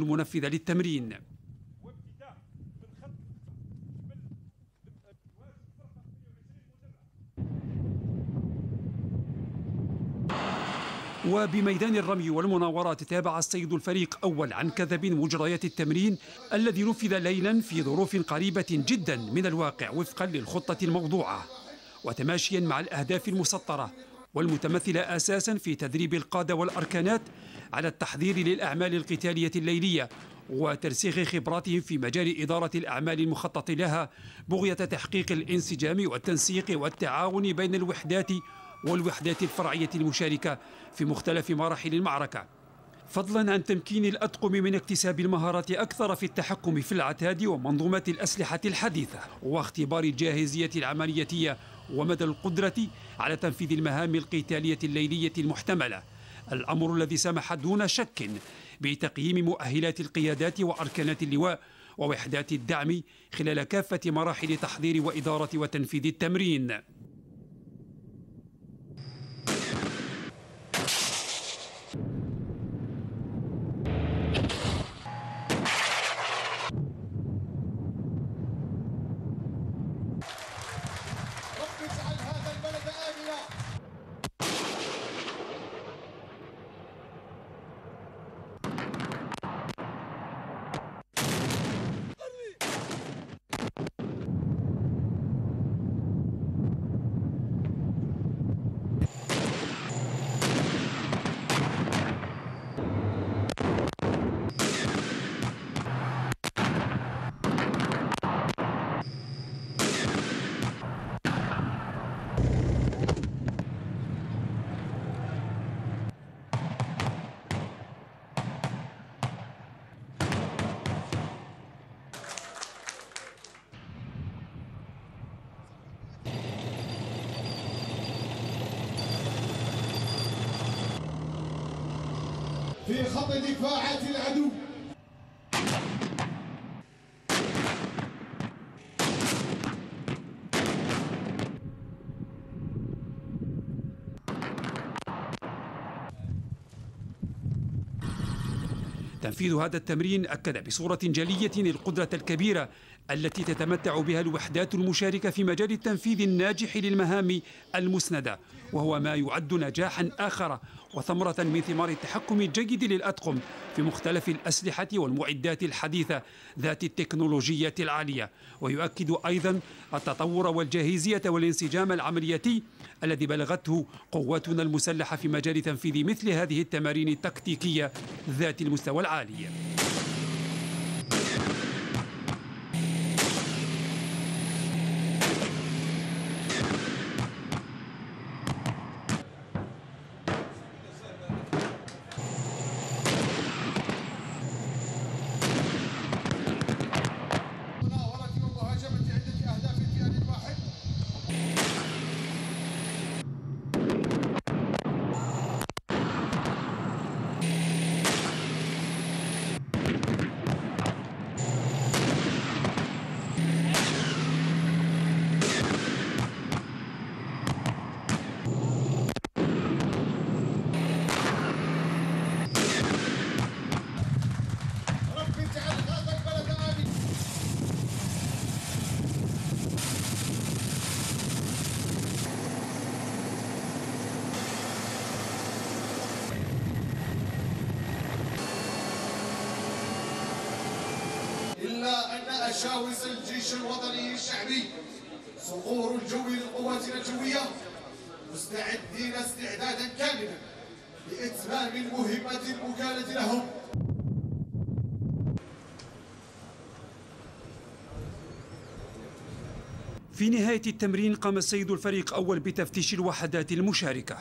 المنفذة للتمرين. وبميدان الرمي والمناورات تابع الصيد الفريق أول عن كثب مجريات التمرين الذي نفذ ليلا في ظروف قريبة جدا من الواقع وفقا للخطة الموضوعة، وتماشيا مع الأهداف المسطرة والمتمثلة أساسا في تدريب القادة والأركانات على التحضير للأعمال القتالية الليلية وترسيخ خبراتهم في مجال إدارة الأعمال المخطط لها بغية تحقيق الانسجام والتنسيق والتعاون بين الوحدات والوحدات الفرعية المشاركة في مختلف مراحل المعركة، فضلا عن تمكين الأطقم من اكتساب المهارات أكثر في التحكم في العتاد ومنظومات الأسلحة الحديثة واختبار الجاهزية العملياتية ومدى القدرة على تنفيذ المهام القتالية الليلية المحتملة، الأمر الذي سمح دون شك بتقييم مؤهلات القيادات وأركانات اللواء ووحدات الدعم خلال كافة مراحل تحضير وإدارة وتنفيذ التمرين. في خط دفاعات العدو. تنفيذ هذا التمرين أكد بصورة جلية القدرة الكبيرة التي تتمتع بها الوحدات المشاركة في مجال التنفيذ الناجح للمهام المسندة، وهو ما يعد نجاحا آخر وثمرة من ثمار التحكم الجيد للأطقم في مختلف الأسلحة والمعدات الحديثة ذات التكنولوجية العالية، ويؤكد أيضا التطور والجاهزية والانسجام العملياتي الذي بلغته قواتنا المسلحة في مجال تنفيذ مثل هذه التمارين التكتيكية ذات المستوى العالي. إلا أن أشاوس الجيش الوطني الشعبي صقور الجوي لقواتنا الجوية مستعدين استعدادا كاملا لإتمام المهمة الموكلة لهم. في نهاية التمرين قام السيد الفريق أول بتفتيش الوحدات المشاركة.